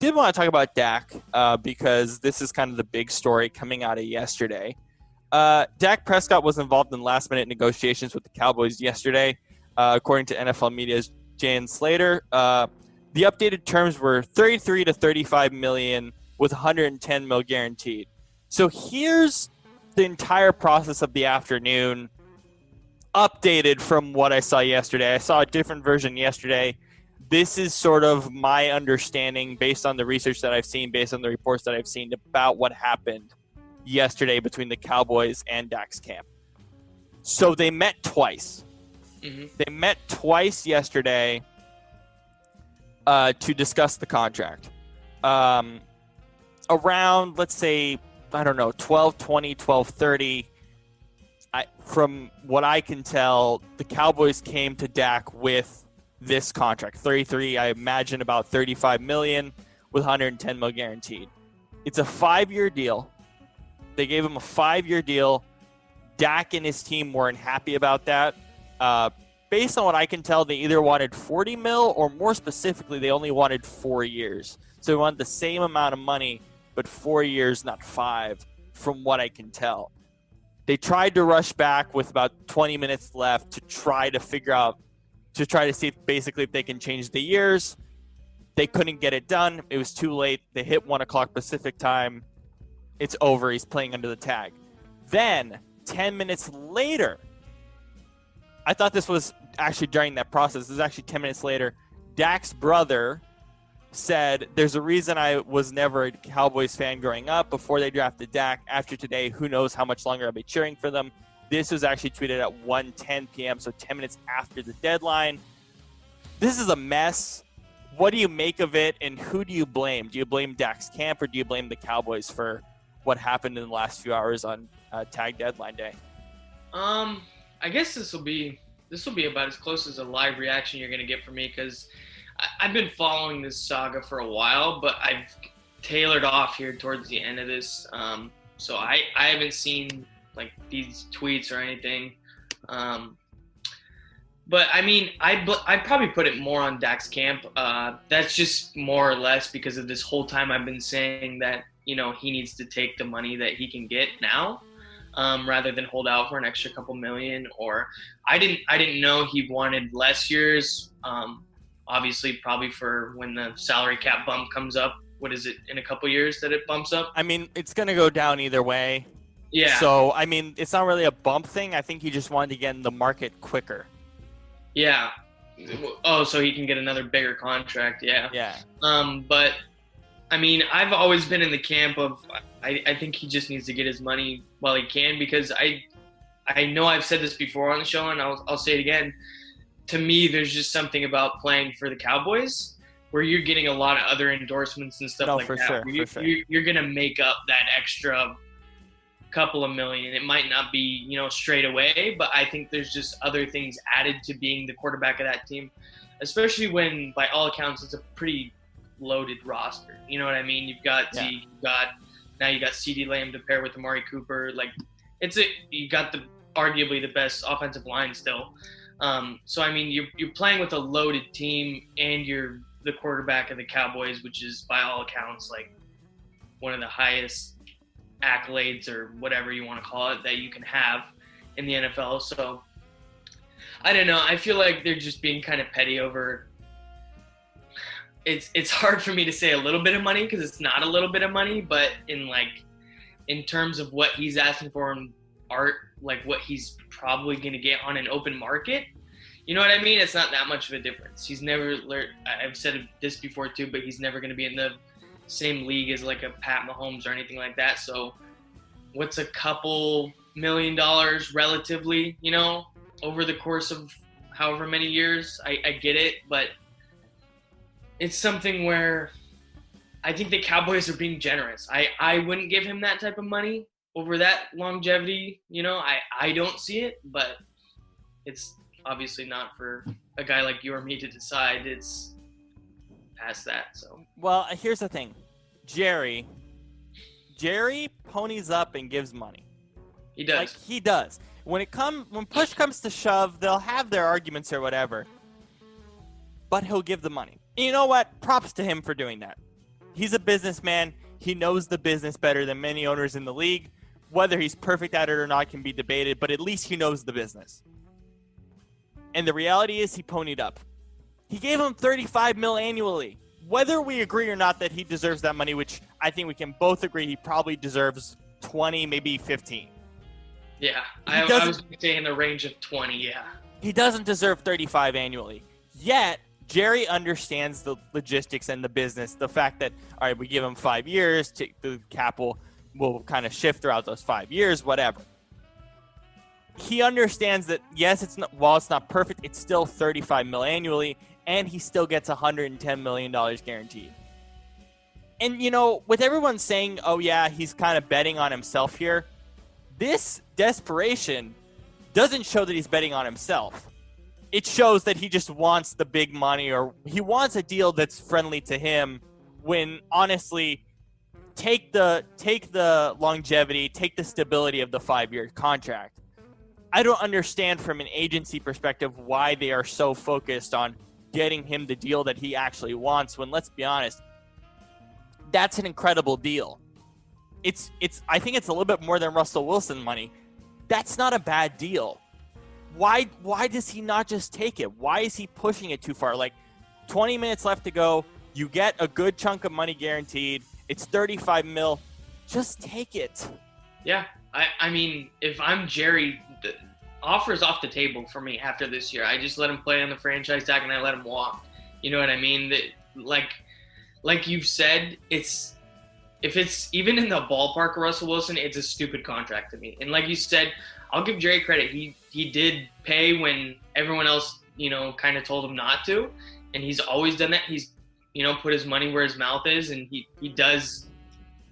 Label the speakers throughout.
Speaker 1: did want to talk about Dak because this is kind of the big story coming out of yesterday. Dak Prescott was involved in last-minute negotiations with the Cowboys yesterday, according to NFL Media's Jan Slater. The updated terms were $33 to $35 million with $110 million guaranteed. So here's the entire process of the afternoon, updated from what I saw yesterday. I saw a different version yesterday. This is sort of my understanding based on the research that I've seen, based on the reports that I've seen about what happened yesterday between the Cowboys and Dak's camp. So they met twice. Mm-hmm. They met twice yesterday to discuss the contract. Around, let's say, I don't know, 12:20, 12:30. From what I can tell, the Cowboys came to Dak with this contract. 33, I imagine about $35 million with $110 million guaranteed. It's a 5-year deal. They gave him a 5-year deal. Dak and his team weren't happy about that. Based on what I can tell, they either wanted $40 million or more specifically, they only wanted 4 years. So they wanted the same amount of money, but 4 years, not 5, from what I can tell. They tried to rush back with about 20 minutes left to try to see if they can change the years. They couldn't get it done. It was too late. They hit 1 o'clock Pacific time. It's over. He's playing under the tag. Then, 10 minutes later, I thought this was actually during that process. This is actually 10 minutes later. Dak's brother said, there's a reason I was never a Cowboys fan growing up before they drafted Dak. After today, who knows how much longer I'll be cheering for them. This was actually tweeted at 1:10 p.m., so 10 minutes after the deadline. This is a mess. What do you make of it, and who do you blame? Do you blame Dak's camp, or do you blame the Cowboys for what happened in the last few hours on tag deadline day?
Speaker 2: I guess this will be about as close as a live reaction you're going to get from me, because I've been following this saga for a while, but I've tailored off here towards the end of this. So I haven't seen like these tweets or anything. But I mean, I'd probably put it more on Dak's camp. That's just more or less because of this whole time I've been saying that, you know, he needs to take the money that he can get now, rather than hold out for an extra couple million. Or I didn't know he wanted less years. Obviously, probably for when the salary cap bump comes up. What is it, in a couple years that it bumps up?
Speaker 1: I mean, it's going to go down either way.
Speaker 2: Yeah.
Speaker 1: So, I mean, it's not really a bump thing. I think he just wanted to get in the market quicker.
Speaker 2: Yeah. Oh, so he can get another bigger contract. Yeah.
Speaker 1: Yeah.
Speaker 2: But, I mean, I've always been in the camp of I think he just needs to get his money while he can, because I know I've said this before on the show, and I'll say it again. To me, there's just something about playing for the Cowboys where you're getting a lot of other endorsements and stuff like that.
Speaker 1: Sure.
Speaker 2: You're going to make up that extra couple of million. It might not be, you know, straight away, but I think there's just other things added to being the quarterback of that team, especially when, by all accounts, it's a pretty loaded roster. You know what I mean? You've got Zeke, now you got CeeDee Lamb to pair with Amari Cooper. Like, you got arguably the best offensive line still. So, I mean, you're playing with a loaded team, and you're the quarterback of the Cowboys, which is, by all accounts, like one of the highest accolades or whatever you want to call it that you can have in the NFL. So, I don't know. I feel like they're just being kind of petty over. It's hard for me to say a little bit of money, because it's not a little bit of money, but in terms of what he's asking for in art, like what he's probably going to get on an open market, you know what I mean? It's not that much of a difference. He's never I've said this before too, but he's never going to be in the same league as like a Pat Mahomes or anything like that. So what's a couple $1 million relatively, you know, over the course of however many years? I get it, but it's something where I think the Cowboys are being generous. I wouldn't give him that type of money over that longevity. You know, I don't see it, but it's obviously not for a guy like you or me to decide. It's past that. So,
Speaker 1: well, here's the thing. Jerry ponies up and gives money.
Speaker 2: He does.
Speaker 1: Like, he does. When push comes to shove, they'll have their arguments or whatever, but he'll give the money. And you know what? Props to him for doing that. He's a businessman. He knows the business better than many owners in the league. Whether he's perfect at it or not can be debated, but at least he knows the business. And the reality is he ponied up. He gave him $35 million annually. Whether we agree or not that he deserves that money, which I think we can both agree he probably deserves 20, maybe 15.
Speaker 2: Yeah, I was going to say in the range of 20, yeah.
Speaker 1: He doesn't deserve 35 annually. Yet, Jerry understands the logistics and the business. The fact that, all right, we give him 5 years, the cap will kind of shift throughout those 5 years, whatever. He understands that, yes, while it's not perfect, it's still $35 million annually, and he still gets $110 million guaranteed. And, with everyone saying, oh, yeah, he's kind of betting on himself here, this desperation doesn't show that he's betting on himself. It shows that he just wants the big money, or he wants a deal that's friendly to him when, honestly, take the longevity, take the stability of the 5-year contract. I don't understand from an agency perspective why they are so focused on getting him the deal that he actually wants when, let's be honest, that's an incredible deal. I think it's a little bit more than Russell Wilson money. That's not a bad deal. Why does he not just take it? Why is he pushing it too far? Like 20 minutes left to go. You get a good chunk of money guaranteed. It's $35 million. Just take it.
Speaker 2: Yeah. I mean, if I'm Jerry, the offer's off the table for me after this year. I just let him play on the franchise tag and I let him walk. You know what I mean? Like you've said, if it's even in the ballpark of Russell Wilson, it's a stupid contract to me. And like you said, I'll give Jerry credit. He did pay when everyone else, kind of told him not to. And he's always done that. He's, put his money where his mouth is, and he does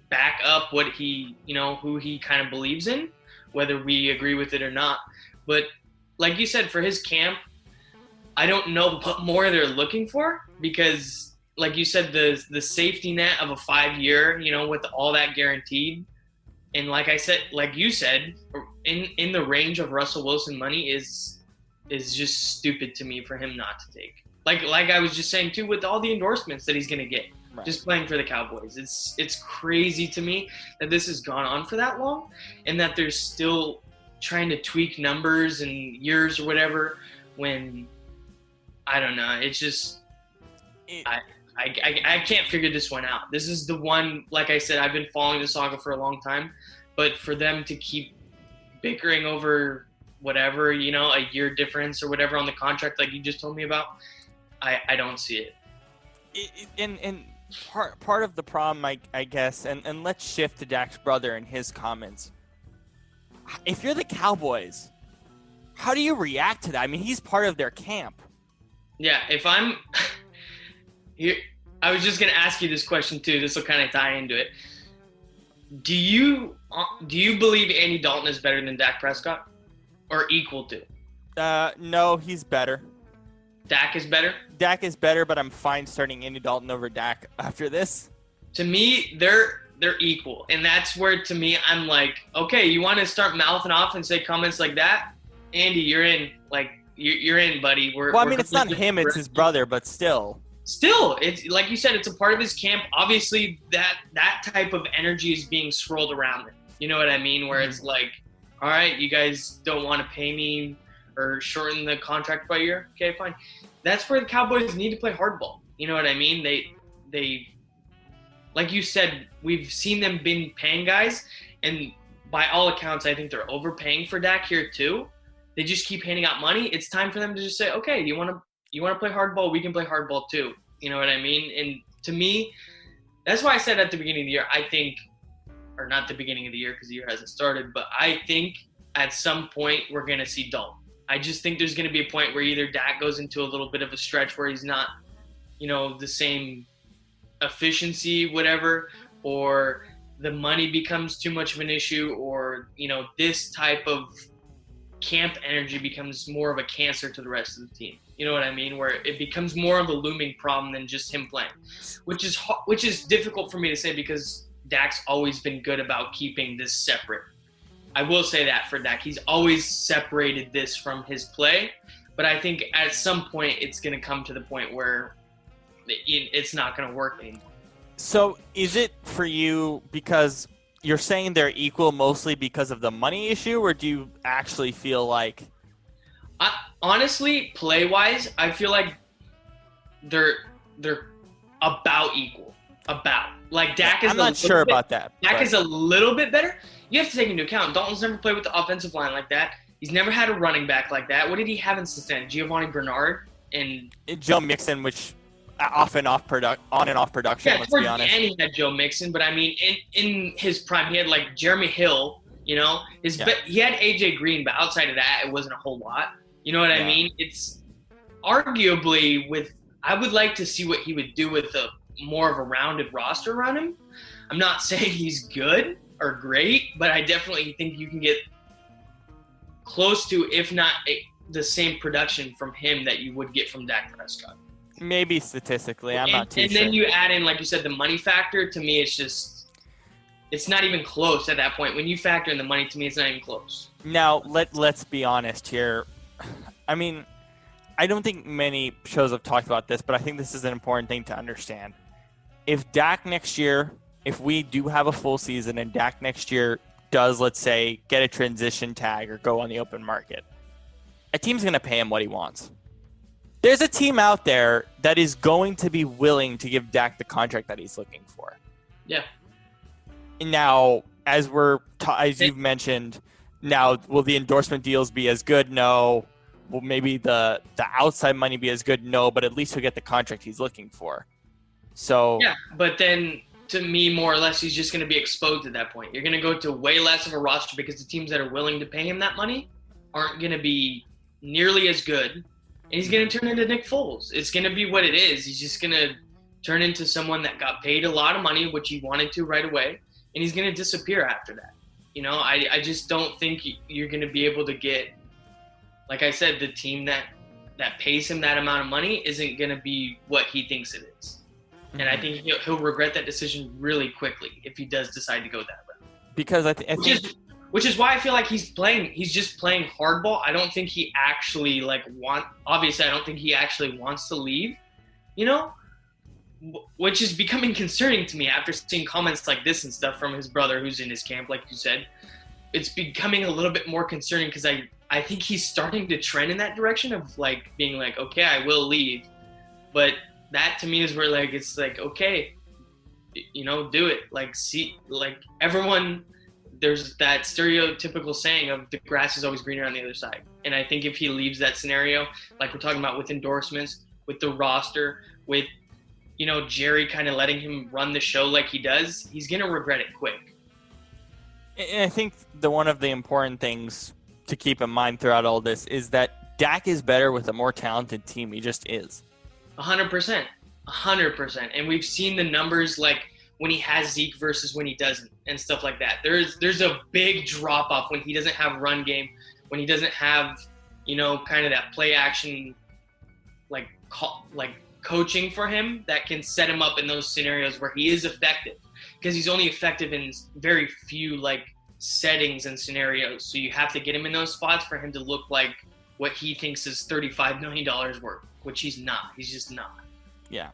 Speaker 2: back up what he, who he kind of believes in, whether we agree with it or not. But like you said, for his camp, I don't know what more they're looking for, because like you said, the safety net of a 5-year, with all that guaranteed. And like you said, in the range of Russell Wilson money is just stupid to me for him not to take. Like I was just saying too, with all the endorsements that he's going to get, right, just playing for the Cowboys. It's crazy to me that this has gone on for that long, and that they're still trying to tweak numbers and years or whatever, when I don't know. It's just I can't figure this one out. This is the one, like I said, I've been following the saga for a long time, but for them to keep bickering over whatever, a year difference or whatever on the contract like you just told me about, I don't see it.
Speaker 1: And part of the problem, I guess, and let's shift to Dak's brother and his comments. If you're the Cowboys, how do you react to that? I mean, he's part of their camp.
Speaker 2: Yeah, if I'm here, I was just going to ask you this question too. This will kind of tie into it. Do you believe Andy Dalton is better than Dak Prescott, or equal to?
Speaker 1: No, he's better.
Speaker 2: Dak is better?
Speaker 1: Dak is better, but I'm fine starting Andy Dalton over Dak after this.
Speaker 2: To me, they're equal. And that's where, to me, I'm like, okay, you want to start mouthing off and say comments like that? Andy, you're in. Like, you're in, buddy.
Speaker 1: It's not him, it's his brother, but still.
Speaker 2: Still, it's like you said, it's a part of his camp. Obviously, that type of energy is being swirled around it. You know what I mean? Where it's like, all right, you guys don't want to pay me or shorten the contract by a year. Okay, fine. That's where the Cowboys need to play hardball. You know what I mean? They like you said, we've seen them been paying guys, and by all accounts, I think they're overpaying for Dak here too. They just keep handing out money. It's time for them to just say, okay, you want to play hardball? We can play hardball too. You know what I mean? And to me, that's why I said at the beginning of the year, I think, or not the beginning of the year because the year hasn't started, but I think at some point we're going to see Dalton. I just think there's going to be a point where either Dak goes into a little bit of a stretch where he's not, the same efficiency, whatever, or the money becomes too much of an issue, or, this type of camp energy becomes more of a cancer to the rest of the team. You know what I mean? Where it becomes more of a looming problem than just him playing, which is difficult for me to say because Dak's always been good about keeping this separate. I will say that for Dak, he's always separated this from his play, but I think at some point it's going to come to the point where it's not going to work anymore.
Speaker 1: So is it for you because you're saying they're equal mostly because of the money issue, or do you actually feel like?
Speaker 2: Honestly, play wise, I feel like they're about equal. About like Dak is.
Speaker 1: I'm not sure about that.
Speaker 2: Dak is a little bit better. You have to take into account Dalton's never played with the offensive line like that. He's never had a running back like that. What did he have in Cincinnati? Giovanni Bernard and
Speaker 1: Joe Mixon, which on and off production.
Speaker 2: Yeah,
Speaker 1: Let's be honest.
Speaker 2: And he had Joe Mixon, but I mean, in his prime, he had like Jeremy Hill. You know, he had AJ Green, but outside of that, it wasn't a whole lot. You know what I mean? It's arguably with. I would like to see what he would do with a more of a rounded roster around him. I'm not saying he's good or great, but I definitely think you can get close to, if not the same production from him that you would get from Dak Prescott.
Speaker 1: Maybe statistically, I'm not too sure.
Speaker 2: And then you add in, like you said, the money factor. To me, it's not even close at that point. When you factor in the money, to me, it's not even close.
Speaker 1: Now, let's be honest here. I mean, I don't think many shows have talked about this, but I think this is an important thing to understand. If Dak next year, if we do have a full season and Dak next year does, let's say, get a transition tag or go on the open market, a team's going to pay him what he wants. There's a team out there that is going to be willing to give Dak the contract that he's looking for.
Speaker 2: Yeah.
Speaker 1: Now, as you've mentioned, now will the endorsement deals be as good? No. Will maybe the outside money be as good? No. But at least he'll get the contract he's looking for. So
Speaker 2: yeah, but then to me, more or less, he's just going to be exposed at that point. You're going to go to way less of a roster because the teams that are willing to pay him that money aren't going to be nearly as good. And he's going to turn into Nick Foles. It's going to be what it is. He's just going to turn into someone that got paid a lot of money, which he wanted to right away, and he's going to disappear after that. You know, I just don't think you're going to be able to get, like I said, the team that pays him that amount of money isn't going to be what he thinks it is. And I think he'll regret that decision really quickly if he does decide to go that route.
Speaker 1: Because I think
Speaker 2: which is why I feel like he's just playing hardball. I don't think he actually obviously I don't think he actually wants to leave, you know, which is becoming concerning to me after seeing comments like this and stuff from his brother who's in his camp, like you said. It's becoming a little bit more concerning because I think he's starting to trend in that direction of like being like, okay, I will leave. But that to me is where like, it's like, okay, you know, do it. Like, see, like everyone, there's that stereotypical saying of the grass is always greener on the other side. And I think if he leaves that scenario, like we're talking about with endorsements, with the roster, with, you know, Jerry kind of letting him run the show like he does, he's going to regret it quick.
Speaker 1: And I think one of the important things to keep in mind throughout all this is that Dak is better with a more talented team. He just is.
Speaker 2: 100%. 100%. And we've seen the numbers like when he has Zeke versus when he doesn't and stuff like that. There's a big drop off when he doesn't have run game, when he doesn't have, you know, kind of that play action like coaching for him that can set him up in those scenarios where he is effective, because he's only effective in very few like settings and scenarios. So you have to get him in those spots for him to look like what he thinks is $35 million worth, which he's not. He's just not.
Speaker 1: Yeah.